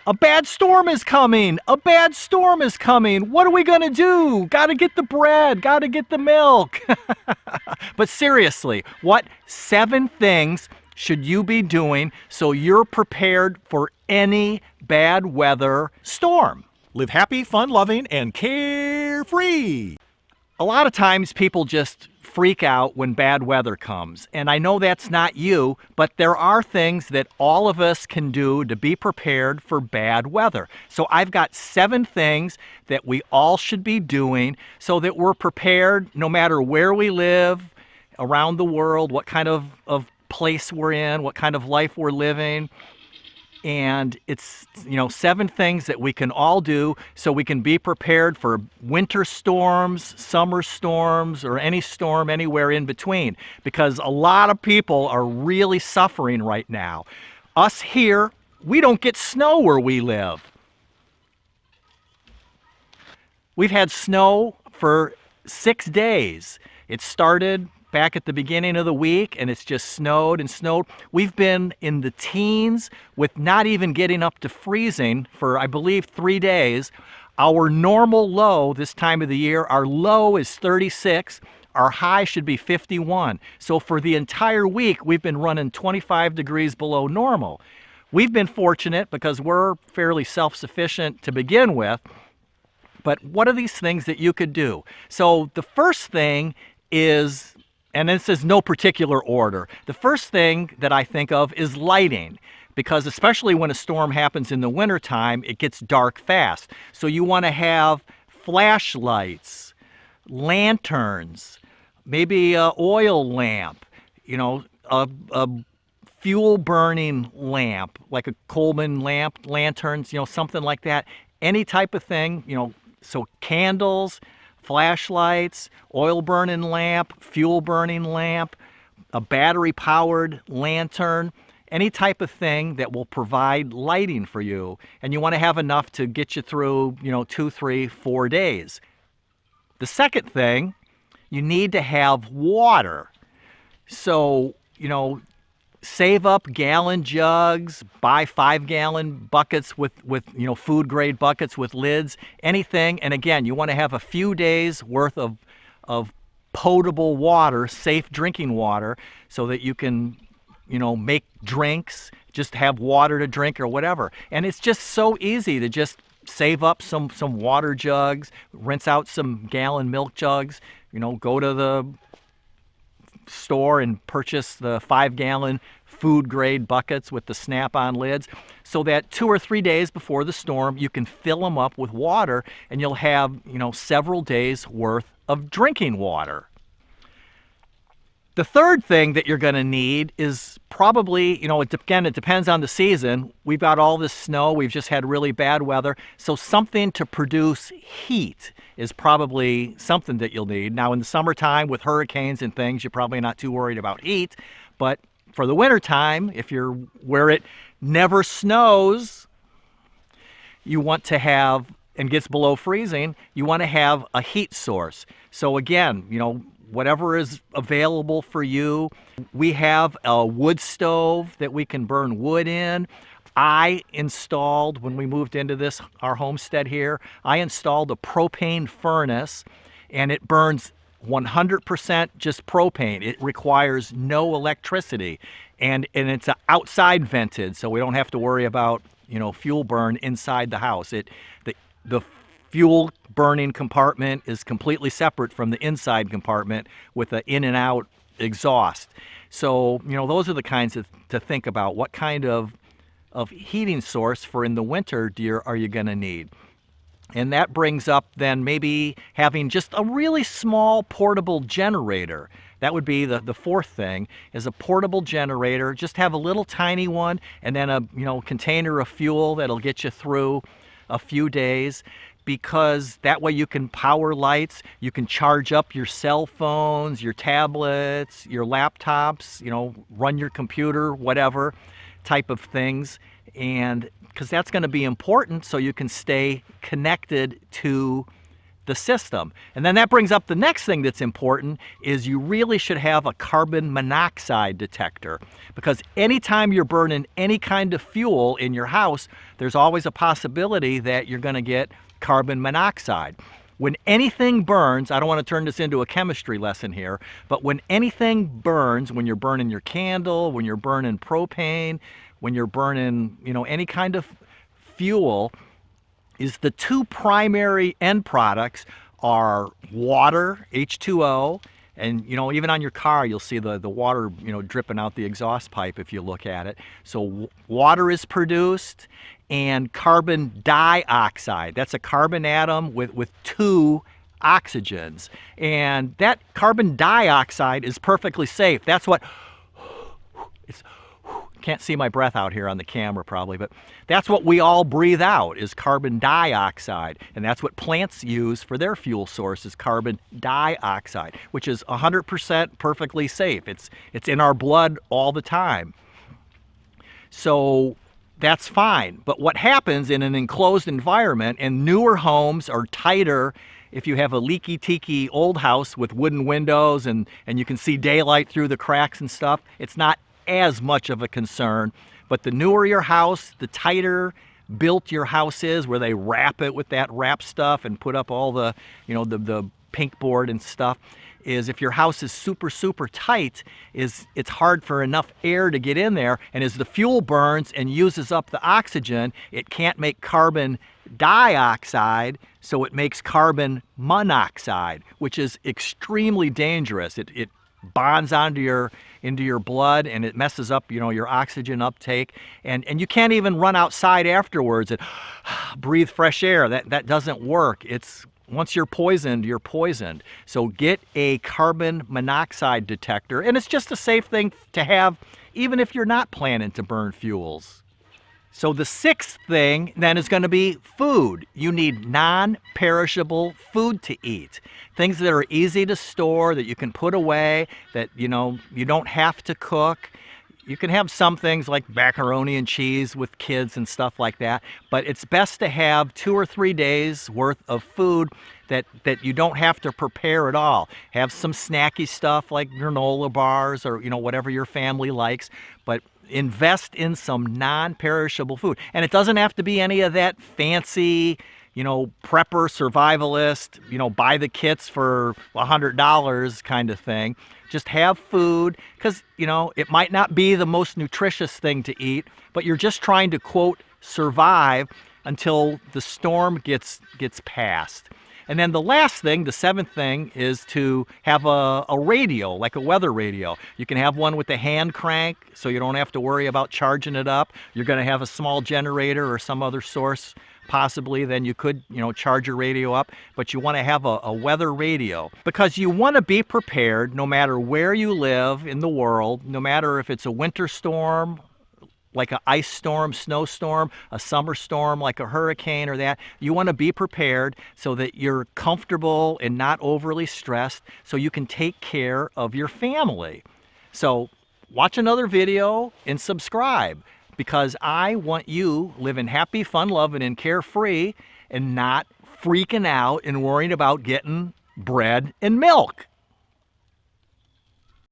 A bad storm is coming. A bad storm is coming. What are we going to do? Got to get the bread. Got to get the milk. But seriously, what 7 things should you be doing so you're prepared for any bad weather storm? Live happy, fun-loving, and carefree. A lot of times people just freak out when bad weather comes. And I know that's not you, but there are things that all of us can do to be prepared for bad weather. So I've got 7 things that we all should be doing so that we're prepared no matter where we live around the world, what kind of place we're in, what kind of life we're living. And it's, 7 things that we can all do so we can be prepared for winter storms, summer storms, or any storm anywhere in between. Because a lot of people are really suffering right now. Us here, we don't get snow where we live. We've had snow for 6 days. It started back at the beginning of the week, and it's just snowed and snowed. We've been in the teens with not even getting up to freezing for, I believe, 3 days. Our normal low this time of the year, our low is 36. Our high should be 51. So for the entire week, we've been running 25 degrees below normal. We've been fortunate because we're fairly self-sufficient to begin with. But what are these things that you could do? So the first thing is, and this is no particular order, the first thing that I think of is lighting. Because especially when a storm happens in the wintertime, it gets dark fast. So you want to have flashlights, lanterns, maybe an oil lamp, a fuel burning lamp, like a Coleman lamp, lanterns, something like that. Any type of thing, so candles, flashlights, oil burning lamp, fuel burning lamp, a battery powered lantern, any type of thing that will provide lighting for you. And you want to have enough to get you through, 2, 3, 4 days. The second thing, you need to have water. So, save up gallon jugs, buy 5-gallon buckets with food grade buckets with lids, anything. And again, you want to have a few days worth of potable water, safe drinking water, so that you can, make drinks, just have water to drink or whatever. And it's just so easy to just save up some water jugs, rinse out some gallon milk jugs, go to the store and purchase the 5-gallon food grade buckets with the snap-on lids, so that 2 or 3 days before the storm you can fill them up with water, and you'll have several days worth of drinking water. The third thing that you're going to need is probably, it depends on the season. We've got all this snow, we've just had really bad weather, so something to produce heat is probably something that you'll need. Now in the summertime with hurricanes and things, you're probably not too worried about heat, but for the wintertime, if you're where it never snows, you want to have, and gets below freezing, you want to have a heat source. So again, whatever is available for you. We have a wood stove that we can burn wood in. I installed, when we moved into our homestead here, I installed a propane furnace, and it burns 100% just propane. It requires no electricity, and it's outside vented, so we don't have to worry about fuel burn inside the house. The fuel burning compartment is completely separate from the inside compartment with an in and out exhaust. So those are the kinds to think about. What kind of heating source for in the winter are you going to need? And that brings up then maybe having just a really small portable generator. That would be the fourth thing, is a portable generator. Just have a little tiny one, and then a container of fuel that'll get you through a few days, because that way you can power lights, you can charge up your cell phones, your tablets, your laptops, run your computer, whatever type of things. And because that's going to be important so you can stay connected to the system. And then that brings up the next thing that's important is you really should have a carbon monoxide detector, because anytime you're burning any kind of fuel in your house, there's always a possibility that you're going to get carbon monoxide. When anything burns, I don't want to turn this into a chemistry lesson here, but when anything burns, when you're burning your candle, when you're burning propane, when you're burning, any kind of fuel, is the two primary end products are water, H2O, and even on your car you'll see the water dripping out the exhaust pipe if you look at it. So water is produced, and carbon dioxide. That's a carbon atom with two oxygens. And that carbon dioxide is perfectly safe. That's what it's can't see my breath out here on the camera probably, but that's what we all breathe out is carbon dioxide. And that's what plants use for their fuel source is carbon dioxide, which is 100% perfectly safe. It's in our blood all the time. So that's fine. But what happens in an enclosed environment, and newer homes are tighter, if you have a leaky tiki old house with wooden windows and you can see daylight through the cracks and stuff, it's not as much of a concern. But the newer your house, the tighter built your house is, where they wrap it with that wrap stuff and put up all the the pink board and stuff, is if your house is super tight, it's hard for enough air to get in there, and as the fuel burns and uses up the oxygen, it can't make carbon dioxide, so it makes carbon monoxide, which is extremely dangerous. It bonds into your blood, and it messes up your oxygen uptake, and you can't even run outside afterwards and breathe fresh air. That doesn't work. It's once you're poisoned, you're poisoned. So get a carbon monoxide detector, and it's just a safe thing to have even if you're not planning to burn fuels. So the sixth thing then is going to be food. You need non-perishable food to eat. Things that are easy to store, that you can put away, that you don't have to cook. You can have some things like macaroni and cheese with kids and stuff like that, but it's best to have 2 or 3 days worth of food that you don't have to prepare at all. Have some snacky stuff like granola bars or whatever your family likes, but invest in some non-perishable food. And it doesn't have to be any of that fancy, prepper, survivalist, buy the kits for $100 kind of thing. Just have food, because, it might not be the most nutritious thing to eat, but you're just trying to, quote, survive until the storm gets past. And then the last thing, the seventh thing, is to have a radio, like a weather radio. You can have one with a hand crank, so you don't have to worry about charging it up. You're going to have a small generator or some other source, possibly, then you could, charge your radio up. But you want to have a weather radio, because you want to be prepared no matter where you live in the world, no matter if it's a winter storm, like an ice storm, snowstorm, a summer storm like a hurricane or that. You want to be prepared so that you're comfortable and not overly stressed, so you can take care of your family. So watch another video and subscribe, because I want you living happy, fun, loving, and carefree, and not freaking out and worrying about getting bread and milk.